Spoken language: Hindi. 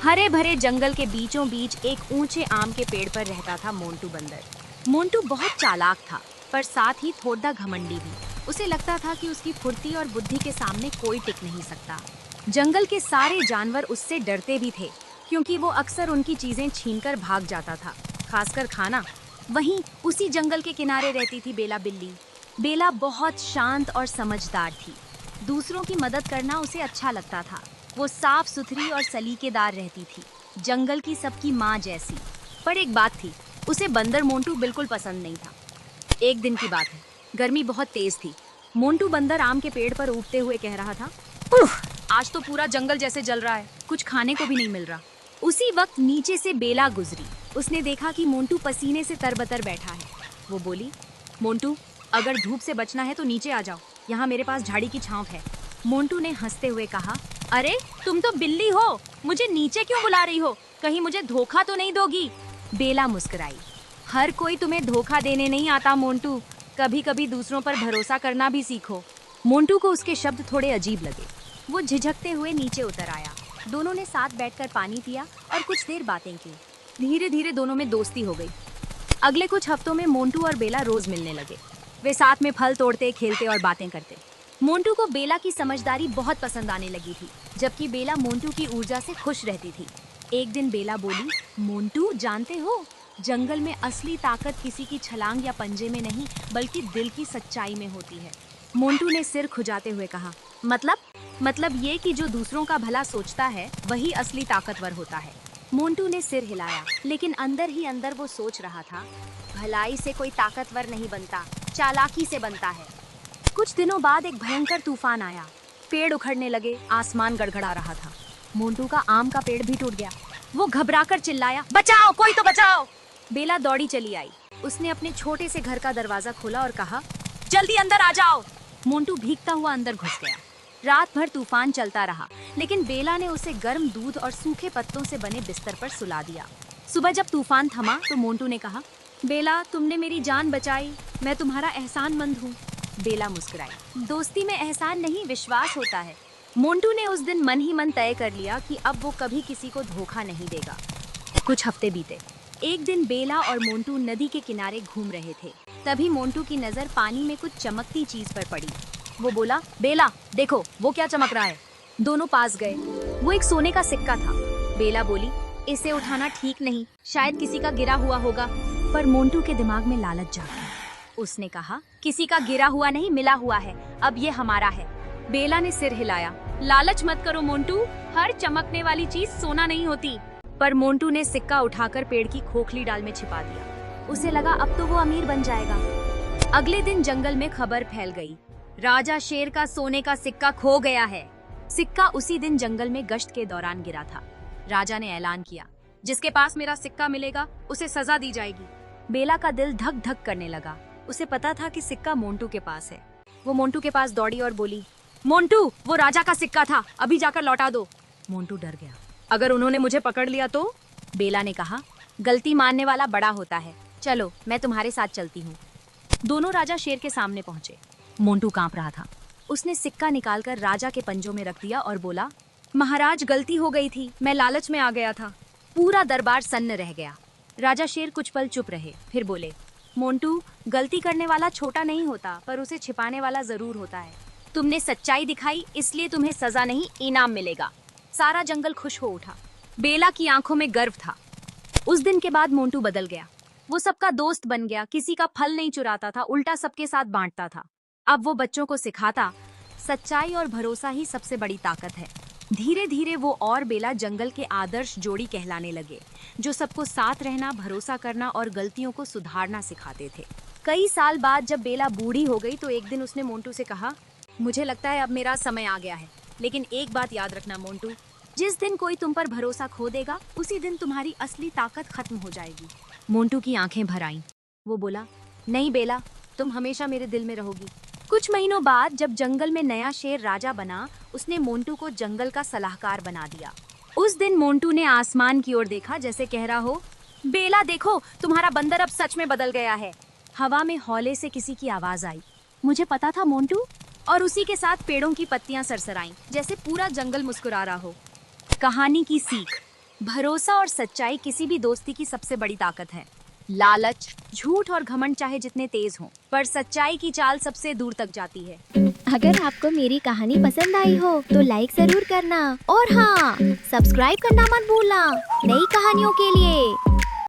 हरे भरे जंगल के बीचों बीच एक ऊंचे आम के पेड़ पर रहता था मोंटू बंदर। मोंटू बहुत चालाक था, पर साथ ही थोड़ा घमंडी भी। उसे लगता था कि उसकी फुर्ती और बुद्धि के सामने कोई टिक नहीं सकता। जंगल के सारे जानवर उससे डरते भी थे, क्योंकि वो अक्सर उनकी चीजें छीनकर भाग जाता था, खासकर खाना। वहीं उसी जंगल के किनारे रहती थी बेला बिल्ली। बेला बहुत शांत और समझदार थी। दूसरों की मदद करना उसे अच्छा लगता था। वो साफ सुथरी और सलीकेदार रहती थी, जंगल की सबकी माँ जैसी। पर एक बात थी, उसे बंदर मोंटू बिल्कुल पसंद नहीं था। एक दिन की बात है, गर्मी बहुत तेज थी। मोंटू बंदर आम के पेड़ पर उगते हुए कह रहा था, उफ, आज तो पूरा जंगल जैसे जल रहा है, कुछ खाने को भी नहीं मिल रहा। उसी वक्त नीचे से बेला गुजरी। उसने देखा कि मोंटू पसीने से तरबतर बैठा है। वो बोली, मोंटू, अगर धूप से बचना है तो नीचे आ जाओ, यहाँ मेरे पास झाड़ी की छांव है। मोंटू ने हंसते हुए कहा, अरे तुम तो बिल्ली हो, मुझे नीचे क्यों बुला रही हो? कहीं मुझे धोखा तो नहीं दोगी? बेला मुस्कुराई, हर कोई तुम्हें धोखा देने नहीं आता मोंटू, कभी कभी दूसरों पर भरोसा करना भी सीखो। मोंटू को उसके शब्द थोड़े अजीब लगे। वो झिझकते हुए नीचे उतर आया। दोनों ने साथ बैठकर पानी पिया और कुछ देर बातें की। धीरे धीरे दोनों में दोस्ती हो गई। अगले कुछ हफ्तों में मोंटू और बेला रोज मिलने लगे। वे साथ में फल तोड़ते, खेलते और बातें करते। मोंटू को बेला की समझदारी बहुत पसंद आने लगी थी, जबकि बेला मोंटू की ऊर्जा से खुश रहती थी। एक दिन बेला बोली, मोंटू, जानते हो, जंगल में असली ताकत किसी की छलांग या पंजे में नहीं, बल्कि दिल की सच्चाई में होती है। मोंटू ने सिर खुजाते हुए कहा, मतलब ये कि जो दूसरों का भला सोचता है वही असली ताकतवर होता है। मोंटू ने सिर हिलाया, लेकिन अंदर ही अंदर वो सोच रहा था, भलाई से कोई ताकतवर नहीं बनता, चालाकी से बनता है। कुछ दिनों बाद एक भयंकर तूफान आया। पेड़ उखड़ने लगे, आसमान गड़गड़ा रहा था। मोंटू का आम का पेड़ भी टूट गया। वो घबराकर चिल्लाया, बचाओ, कोई तो बचाओ। बेला दौड़ी चली आई। उसने अपने छोटे से घर का दरवाजा खोला और कहा, जल्दी अंदर आ जाओ। मोंटू भीगता हुआ अंदर घुस गया। रात भर तूफान चलता रहा, लेकिन बेला ने उसे गर्म दूध और सूखे पत्तों से बने बिस्तर पर सुला दिया। सुबह जब तूफान थमा तो मोंटू ने कहा, बेला, तुमने मेरी जान बचाई, मैं तुम्हारा एहसानमंद हूँ। बेला मुस्कुराई, दोस्ती में एहसान नहीं, विश्वास होता है। मोंटू ने उस दिन मन ही मन तय कर लिया कि अब वो कभी किसी को धोखा नहीं देगा। कुछ हफ्ते बीते। एक दिन बेला और मोंटू नदी के किनारे घूम रहे थे। तभी मोंटू की नजर पानी में कुछ चमकती चीज पर पड़ी। वो बोला, बेला देखो, वो क्या चमक रहा है। दोनों पास गए। वो एक सोने का सिक्का था। बेला बोली, इसे उठाना ठीक नहीं, शायद किसी का गिरा हुआ होगा। पर मोंटू के दिमाग में लालच जाग गई। उसने कहा, किसी का गिरा हुआ नहीं, मिला हुआ है, अब ये हमारा है। बेला ने सिर हिलाया, लालच मत करो मोंटू, हर चमकने वाली चीज सोना नहीं होती। पर मोंटू ने सिक्का उठाकर पेड़ की खोखली डाल में छिपा दिया। उसे लगा अब तो वो अमीर बन जाएगा। अगले दिन जंगल में खबर फैल गई, राजा शेर का सोने का सिक्का खो गया है। सिक्का उसी दिन जंगल में गश्त के दौरान गिरा था। राजा ने ऐलान किया, जिसके पास मेरा सिक्का मिलेगा उसे सजा दी जाएगी। बेला का दिल धक धक करने लगा। उसे पता था कि सिक्का मोंटू के पास है। वो मोंटू के पास दौड़ी और बोली, मोंटू, वो राजा का सिक्का था, अभी जाकर लौटा दो। मोंटू डर गया, अगर उन्होंने मुझे पकड़ लिया तो? बेला ने कहा, गलती मानने वाला बड़ा होता है, चलो मैं तुम्हारे साथ चलती हूँ। दोनों राजा शेर के सामने पहुंचे। मोंटू कांप रहा था। उसने सिक्का निकालकर राजा के पंजों में रख दिया और बोला, महाराज, गलती हो गई थी, मैं लालच में आ गया था। पूरा दरबार सन्न रह गया। राजा शेर कुछ पल चुप रहे, फिर बोले, मोंटू, गलती करने वाला छोटा नहीं होता, पर उसे छिपाने वाला जरूर होता है। तुमने सच्चाई दिखाई, इसलिए तुम्हें सजा नहीं, इनाम मिलेगा। सारा जंगल खुश हो उठा। बेला की आंखों में गर्व था। उस दिन के बाद मोंटू बदल गया। वो सबका दोस्त बन गया, किसी का फल नहीं चुराता था, उल्टा सबके साथ बांटता था। अब वो बच्चों को सिखाता, सच्चाई और भरोसा ही सबसे बड़ी ताकत है। धीरे धीरे वो और बेला जंगल के आदर्श जोड़ी कहलाने लगे, जो सबको साथ रहना, भरोसा करना और गलतियों को सुधारना सिखाते थे। कई साल बाद जब बेला बूढ़ी हो गई तो एक दिन उसने मोंटू से कहा, मुझे लगता है अब मेरा समय आ गया है, लेकिन एक बात याद रखना मोंटू, जिस दिन कोई तुम पर भरोसा खो देगा, उसी दिन तुम्हारी असली ताकत खत्म हो जाएगी। मोंटू की आंखें भर आईं। वो बोला, नहीं बेला, तुम हमेशा मेरे दिल में रहोगी। कुछ महीनों बाद जब जंगल में नया शेर राजा बना, उसने मोंटू को जंगल का सलाहकार बना दिया। उस दिन मोंटू ने आसमान की ओर देखा, जैसे कह रहा हो, बेला देखो, तुम्हारा बंदर अब सच में बदल गया है। हवा में हौले से किसी की आवाज आई, मुझे पता था मोंटू। और उसी के साथ पेड़ों की पत्तियां सरसराईं, जैसे पूरा जंगल मुस्कुरा रहा हो। कहानी की सीख, भरोसा और सच्चाई किसी भी दोस्ती की सबसे बड़ी ताकत है। लालच, झूठ और घमंड चाहे जितने तेज हों, पर सच्चाई की चाल सबसे दूर तक जाती है। अगर आपको मेरी कहानी पसंद आई हो तो लाइक जरूर करना और हाँ, सब्सक्राइब करना मत भूलना नई कहानियों के लिए।